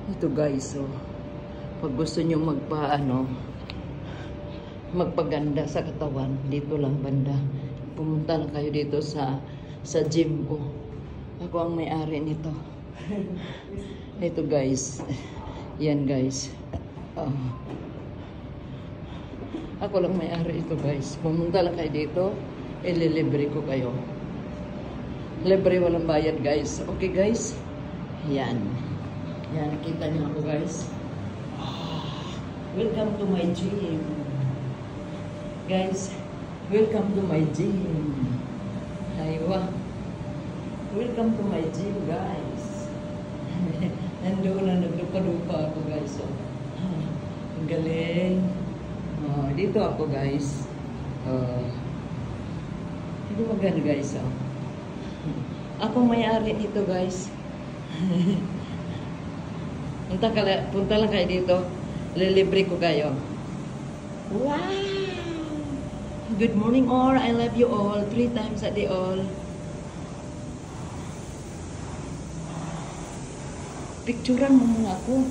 Ito guys, so pag gusto nyo magpaganda sa katawan, dito lang banda. Pumunta lang kayo dito sa gym ko. Ako ang may-ari nito. Ito guys. Yan guys. Ako lang may-ari ito guys. Pumunta lang kayo dito, ililibre ko kayo. Libre, walang bayad guys. Okay guys? Yan. Yan, nakita niyo ako guys. Welcome to my gym. Guys, welcome to my gym. Aywa. Welcome to my gym guys. Nandoon na naglupa-lupa ako guys. Oh. Ang galing. Dito ako guys. Hindi maganda guys. Oh. Ako may-ari nito guys. Punta lang kayo dito. Lilibre ko kayo. Wow! Good morning all. I love you all. 3 times a day all. Picturean mo muna ako.